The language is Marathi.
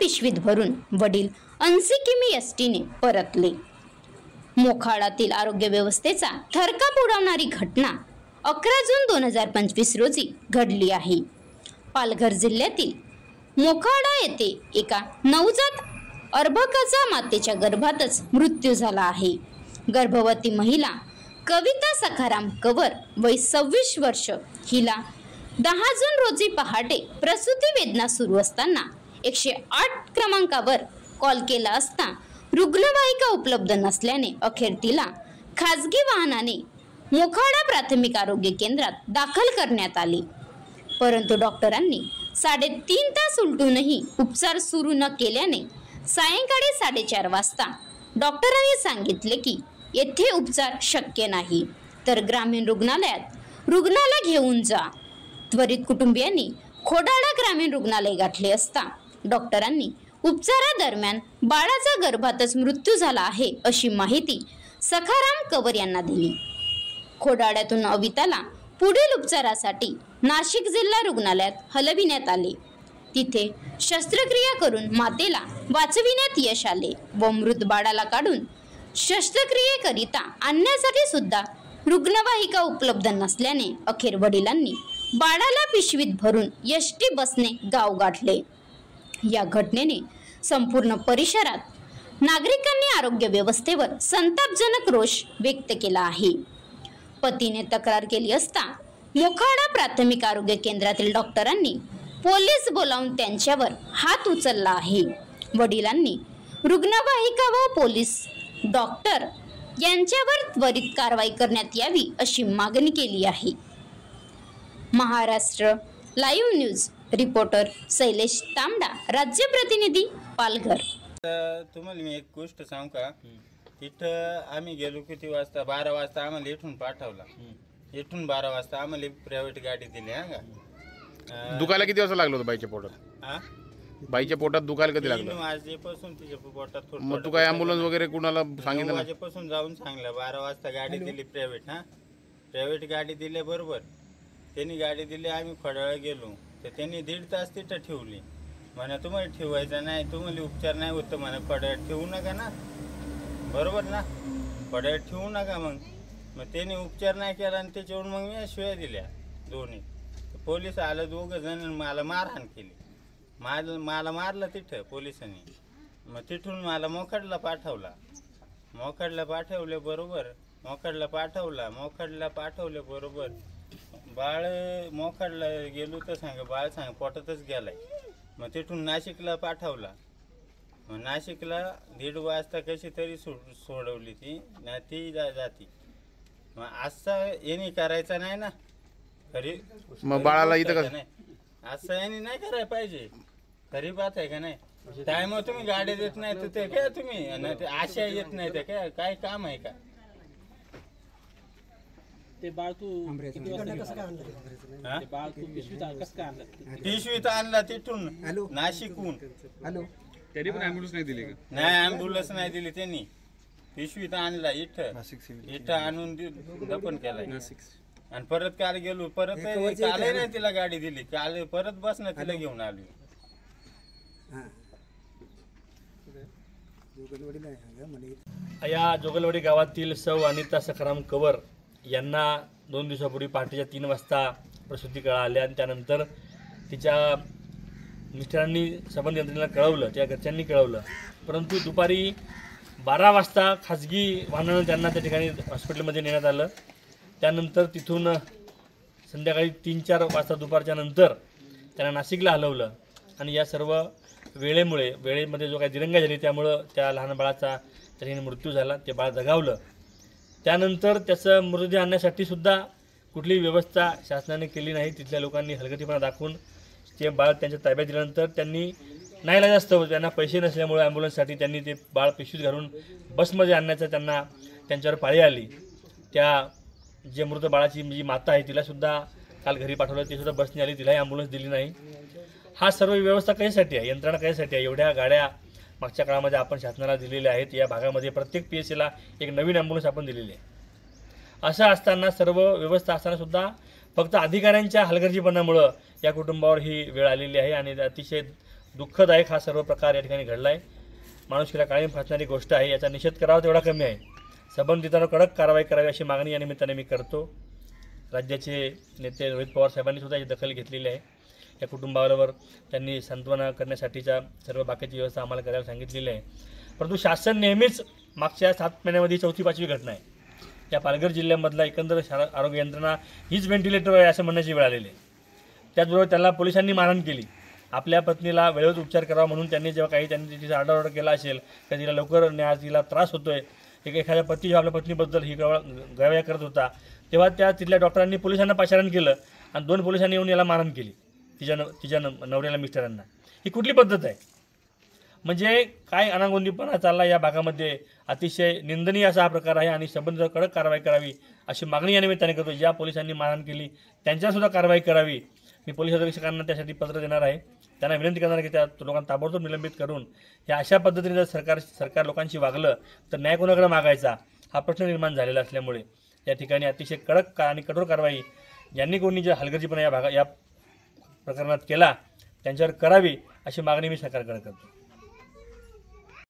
पिशवीत भरून वडील 80 किमी एसटीने परतले। मोखाडातील आरोग्य व्यवस्थेचा थरकाप उडवणारी घटना 11 जून 2025 रोजी घडली आहे। पालघर जिल्ह्यातील मोखाडा येथे एका नवजात अर्भकाचा मातेच्या गर्भातच मृत्यू झाला आहे। गर्भवती महिला कविता सखाराम कवर वय 26 वर्ष हिला 10 जून रोजी पहाटे प्रसूती वेदना सुरू असताना 108 क्रमांकावर कॉल केला असता रुग्णवाहिका उपलब्ध नसल्याने अखेर तिला खासगी वाहनाने मोखाडा प्राथमिक आरोग्य केंद्रात दाखल करण्यात आले। परंतु डॉक्टरांनी 3.5 तास उलटूनही उपचार सुरू न केल्याने सायंकाळी 4:30 वाजता डॉक्टरांनी सांगितले की येथे उपचार शक्य नाही, तर ग्रामीण रुग्णालयात रुग्णाला घेऊन जा। त्वरित कुटुंबियांनी खोडाळा ग्रामीण रुग्णालय गाठले असता डॉक्टरांनी उपचारादरम्यान बाळाचा गर्भातच मृत्यू झाला आहे अशी माहिती सखाराम कवर यांना दिली। खोडाळ्यातून अविताला पुढील उपचारासाठी नाशिक जिल्हा रुग्णालयात हलविण्यात आले। तिथे शस्त्रक्रिया करून मातेला वाचविण्यात यश आले व मृत बाळाला काढून शस्त्रक्रियेकरिता आणण्यासाठी सुद्धा रुग्णवाहिका उपलब्ध नसल्याने अखेर वडिलांनी बाळाला पिशवीत भरून एसटी बसने गाव गाठले। या घटनेने संपूर्ण परिसरात नागरिकांनी आरोग्य व्यवस्थेवर संतापजनक रोष व्यक्त केला आहे। पतीने तक्रार केली असता मोखाडा प्राथमिक आरोग्य केंद्रातील डॉक्टरांनी पोलीस बोलावून त्यांच्यावर हात उचलला आहे। वडिलांनी रुग्णवाहिका व पोलीस डॉक्टर यांच्यावर त्वरित कारवाई करण्यात यावी अशी मागणी केली आहे। Maharashtra live news reporter Shailesh तांबडा, राज्य प्रतिनिधी, पालघर। तुम्हाला मी एक गोष्ट सांगू का, इथं आम्ही गेलो किती वाजता, 12 वाजता आम्हाला इथून पाठवला। इथून 12 वाजता आम्हाला प्रायव्हेट गाडी दिली। हा का दुखायला किती वाजता लागलं होतं बाईच्या पोटात? हा, बाईच्या पोटात दुखायला कधी लागलं? 3 वाजेपासून तिच्या पोटात थोडं। मग तू काय ॲम्ब्युलन्स वगैरे कुणाला सांगितलं? 9 वाजेपासून जाऊन सांगलं। 12 वाजता गाडी दिली प्रायव्हेट। हा, प्रायव्हेट गाडी दिली बरोबर। त्यांनी गाडी दिली, आम्ही खोडाळा गेलो तर त्यांनी 1.5 तास तिथं ठेवली। म्हणा तुम्हाला ठेवायचं नाही, तुम्हाला उपचार नाही होत, म्हणा खोडाळ्यात ठेवू नका ना, बरोबर ना, खोडाळ्यात ठेवू नका। मग त्यांनी उपचार नाही केला आणि त्याच्यावर मग मी शिव्या दिल्या दोन्ही। पोलीस आलं, 2 जण मला मारहाण केली, मला मारलं तिथं पोलिसांनी। मग तिथून मला मोखाडला पाठवला। मोखाडला पाठवले बरोबर, मोखाडला पाठवले बरोबर। बाळ मोखाडला गेलो तर बाळ पोटातच गेलाय। मग तिथून नाशिकला पाठवला। मग नाशिकला 1:30 वाजता कशी तरी सोडवली ती ना, ती जाती। मग असं यांनी करायचं नाही ना, खरी मग बाळाला इथं कसं नाही, असं यांनी नाही करायला पाहिजे। खरी बात आहे का नाही? टायमावर तुम्ही गाडी देत नाही तर ते काय तुम्ही आशा येत नाही ते काय काम आहे का? ते बाळ तू किती वाजता कसं काय आणलं? ते बाळ तू पिशवीत कसं काय आणलं? पिशवीत आणला तिथून नाशिकहून। हॅलो, तरी पण ॲम्ब्युलन्स नाही दिली का? नाही, ॲम्ब्युलन्स नाही दिली त्यांनी। पिशवीत आणला इथं आणून दफन केलाय। आणि परत काल गेलो, परत काल नाही तिला गाडी दिली, काल परत बसनं तिला घेऊन आलो। या जोगलवाडी गावातील सौ अनिता सखाराम कवर यांना 2 दिवसापूर्वी पहाटेच्या 3 वाजता प्रसूती कळा आल्या आणि त्यानंतर तिच्या मिस्टरांनी संबंधित यंत्रणेला कळवलं, त्या घरच्यांनी कळवलं, परंतु दुपारी 12 वाजता खाजगी वाहनानं त्यांना त्या ठिकाणी हॉस्पिटलमध्ये नेण्यात आलं। त्यानंतर तिथून संध्याकाळी 3-4 वाजता दुपारच्या नंतर त्यांना नाशिकला हलवलं आणि या सर्व वेळेमध्ये जो काही दिरंगाई झाली त्यामुळं त्या लहान बाळाचा त्या ठिकाणी मृत्यू झाला। ते बाळ दगावलं। त्यानंतर त्याचं मृतदेह आणण्यासाठी सुद्धा कुठलीही व्यवस्था शासनाने केली नाही। तिथल्या लोकांनी हलगर्जीपणा दाखवून ते बाळ त्यांच्या ताब्यात दिल्यानंतर त्यांनी नाईलाजास्तव त्यांना पैसे नसल्यामुळे ॲम्ब्युलन्ससाठी त्यांनी ते बाळ पिशवीत घालून बसमध्ये आणण्याचं त्यांच्यावर पाळी आली। त्या जे मृत बाळाची जी माता आहे तिलासुद्धा काल घरी पाठवलं, ती सुद्धा बसने आली, तिलाही ॲम्ब्युलन्स दिली नाही। हा सर्व व्यवस्था कशासाठी आहे, यंत्रणा कशासाठी आहे? एवढ्या गाड्या मागच्या काळामध्ये आपण शासनाला दिलेल्या आहेत। या भागामध्ये प्रत्येक PSCला एक नवीन ॲम्ब्युलन्स आपण दिलेली आहे। असं असताना सर्व व्यवस्था असताना सुद्धा फक्त अधिकाऱ्यांच्या हलगर्जीपणामुळं या कुटुंबावर ही वेळ आलेली आहे आणि अतिशय दुःखदायक हा सर्व प्रकार या ठिकाणी घडला आहे. माणुसकीला कायम फासणारी गोष्ट आहे. याचा निषेध करावा तेवढा कमी आहे. संबंधितांवर कडक कारवाई करावी अशी मागणी या निमित्ताने मी करतो. राज्याचे नेते रोहित पवार साहेबांनी सुद्धा याची दखल घेतलेली आहे. या कुटुंबाबरोबर त्यांनी सांत्वना करण्यासाठीच्या सर्व बाकीची व्यवस्था आम्हाला करायला सांगितलेली आहे. परंतु शासन नेहमीच मागच्या 7 महिन्यामध्ये 4थी-5वी घटना आहे. या पालघर जिल्ह्यामधला एकंदर आरोग्य यंत्रणा हीच व्हेंटिलेटर आहे असं म्हणण्याची वेळ आलेली आहे. त्याचबरोबर त्यांना पोलिसांनी मारहाण केली. आपल्या पत्नीला वेळेवर उपचार करावा म्हणून त्यांनी त्यांनी तिचा आरडाओरडा केला असेल का तिला लवकर न्या, तिला त्रास होतोय, एखाद्या पती आपल्या पत्नीबद्दल ही गवाया करत होता, तेव्हा तिथल्या डॉक्टरांनी पोलिसांना पाचारण केलं आणि 2 पोलिसांनी येऊन याला मारहाण केली तिच्या नवऱ्याला, मिस्टरांना. ही कुठली पद्धत आहे? म्हणजे काय अनागोंदीपणा चालला या भागामध्ये. अतिशय निंदनीय असा हा प्रकार आहे आणि संबंधित कडक कारवाई करावी अशी मागणी या निमित्ताने करतो. ज्या पोलिसांनी मारहाण केली त्यांच्यासुद्धा कारवाई करावी. मी पोलीस अधीक्षकांना त्यासाठी पत्र देणार आहे. त्यांना विनंती करणार की त्या लोकांना ताबडतोब निलंबित करून या अशा पद्धतीने जर सरकार लोकांशी वागलं तर न्याय कोणाकडे मागायचा हा प्रश्न निर्माण झालेला असल्यामुळे या ठिकाणी अतिशय कडक आणि कठोर कारवाई ज्यांनी कोणी जे हलगर्जीपणा या प्रकरणात केला त्यांच्यावर करावी अशी मागणी मी सरकारकडे करतो.